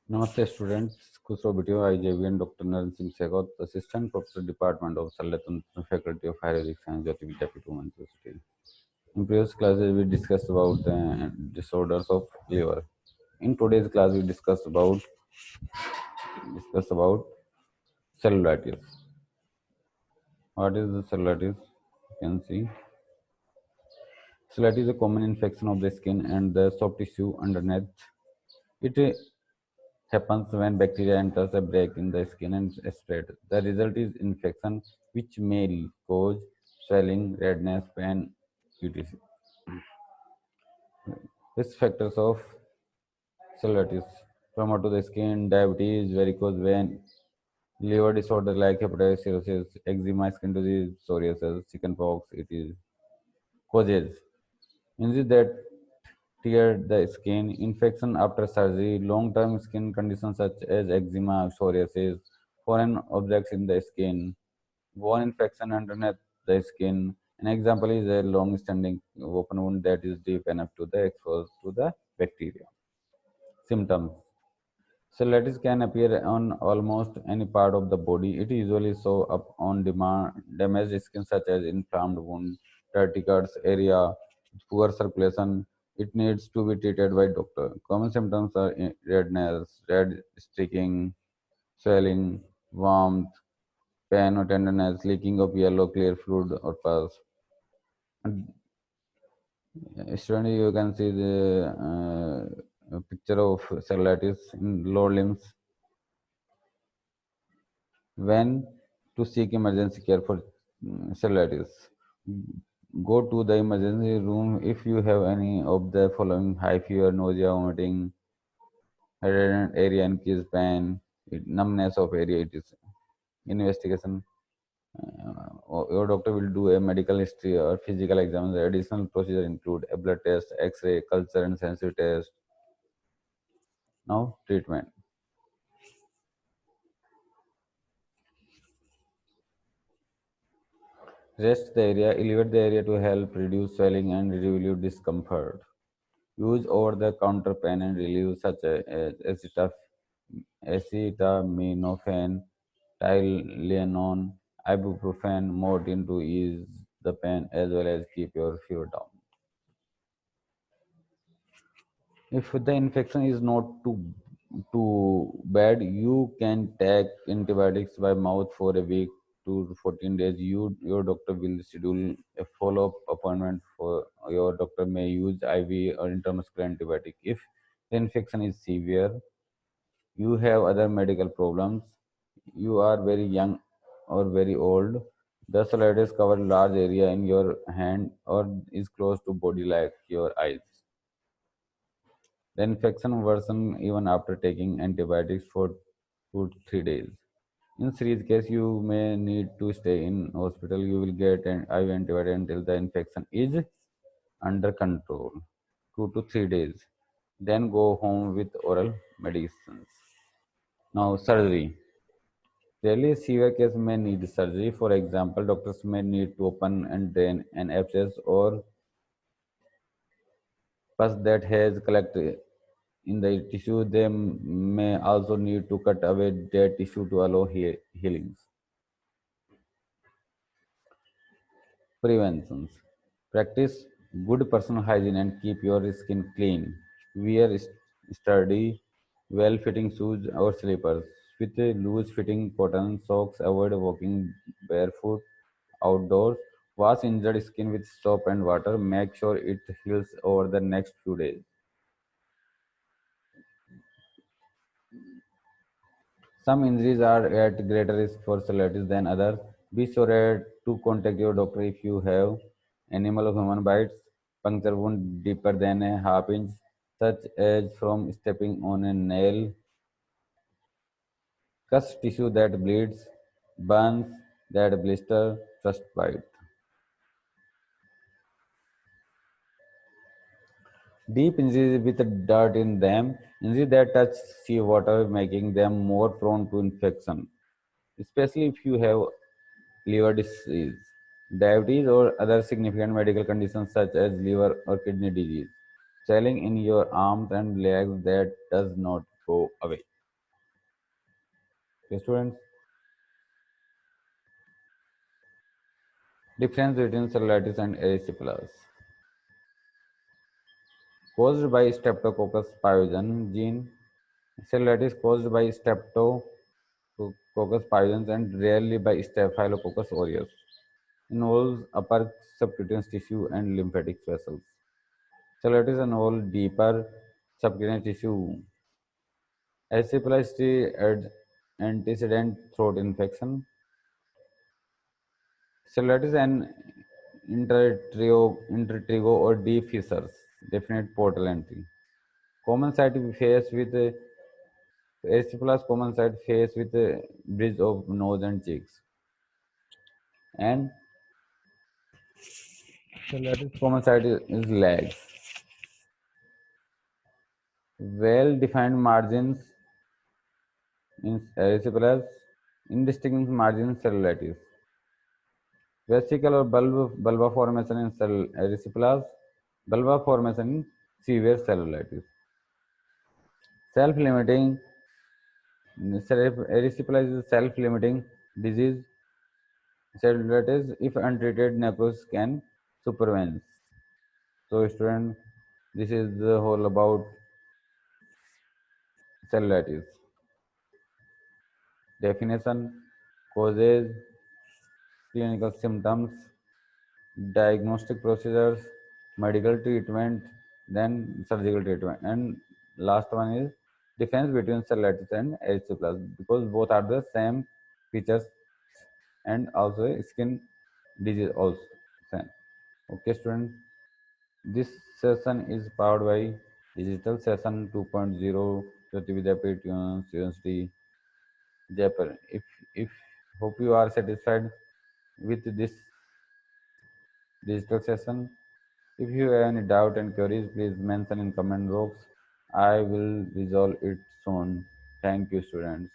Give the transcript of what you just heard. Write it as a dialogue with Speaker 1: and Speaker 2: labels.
Speaker 1: Namaste students, Khusro Bhutio, IJV and Dr. Naran Singh Segot, Assistant Professor Department of Salatan, Faculty of Higher Science, Jyoti Vidyapeeth, University. In previous classes, we discussed about disorders of liver. In today's class, we discuss about cellulitis. What is the cellulitis? You can see cellulitis is a common infection of the skin and the soft tissue underneath. It happens when bacteria enters a break in the skin and spread. The result is infection which may cause swelling, redness, pain, etc. Risk factors of cellulitis: trauma to the skin, diabetes, varicose vein, liver disorder like hepatitis, cirrhosis, eczema, skin disease, psoriasis, chickenpox. It is causes injuries that tear the skin, infection after surgery, long-term skin conditions such as eczema, psoriasis, foreign objects in the skin, bone infection underneath the skin. An example is a long-standing open wound that is deep enough to the exposed to the bacteria. Symptoms: cellulitis can appear on almost any part of the body. It usually shows up on damaged skin such as inflamed wound, dirty cuts, area with poor circulation. It needs to be treated by doctor. Common symptoms are redness, red streaking, swelling, warmth, pain or tenderness, leaking of yellow clear fluid or pus. Student, you can see the picture of cellulitis in lower limbs. When to seek emergency care for cellulitis, go to the emergency room if you have any of the following: high fever, nausea, vomiting, reddened area increased pain, numbness of area. It is investigation. Your doctor will do a medical history or physical exam. The additional procedure include a blood test, X-ray, culture, and sensory test. Now treatment. Rest the area, elevate the area to help reduce swelling and relieve discomfort. Use over-the-counter pain and relief such as acetaminophen, Tylenol, ibuprofen, morphine to ease the pain as well as keep your fever down. If the infection is not too bad, you can take antibiotics by mouth for a week to 14 days. Your doctor will schedule a follow-up appointment. For your doctor may use IV or intramuscular antibiotic. If the infection is severe, you have other medical problems, you are very young or very old, the cellulitis cover large area in your hand or is close to body like your eyes, the infection worsen even after taking antibiotics for 2 to 3 days. In serious case, you may need to stay in hospital. You will get an IV antibiotic until the infection is under control. 2 to 3 days. Then go home with oral medicines. Now surgery. Rarely severe case may need surgery. For example, doctors may need to open and drain an abscess or pus that has collected in the tissue. They may also need to cut away dead tissue to allow healings. Preventions. Practice good personal hygiene and keep your skin clean. Wear sturdy, well-fitting shoes or slippers. With loose-fitting cotton socks, avoid walking barefoot outdoors. Wash injured skin with soap and water. Make sure it heals over the next few days. Some injuries are at greater risk for cellulitis than others. Be sure to contact your doctor if you have animal or human bites, puncture wound deeper than a half inch, such as from stepping on a nail, cuts tissue that bleeds, burns that blister, frostbite. Deep injuries with dirt in them, injuries that touch seawater, making them more prone to infection, especially if you have liver disease, diabetes, or other significant medical conditions such as liver or kidney disease. Swelling in your arms and legs that does not go away. Okay, students, difference between cellulitis and erysipelas. Caused by Streptococcus pyogenes gene, cellulitis caused by Streptococcus pyogenes and rarely by Staphylococcus aureus. Involves upper subcutaneous tissue and lymphatic vessels. Cellulitis involves deeper subcutaneous tissue. Erysipelas is the antecedent throat infection. Cellulitis and intertrigo or deep fissures, definite portal entry. Common site face with erysipelas common site face with bridge of nose and cheeks, and cellulitis common site is legs. Well defined margins in erysipelas, indistinct margins cellulitis. Vesicle or bulba formation in erysipelas, bulba formation in severe cellulitis. Self-limiting, erysipelas is a self-limiting disease. Cellulitis, if untreated, necrosis can supervene. So, student, this is the whole about cellulitis. Definition, causes, clinical symptoms, diagnostic procedures, medical treatment, then surgical treatment, and last one is difference between cellulitis and erysipelas because both are the same features and also skin disease also same. Okay, student, this session is powered by Digital Session 2.0 Jyoti Vidyapeeth University Jaipur. If hope you are satisfied with this digital session. If you have any doubt and queries, please mention in comment box. I will resolve it soon. Thank you, students.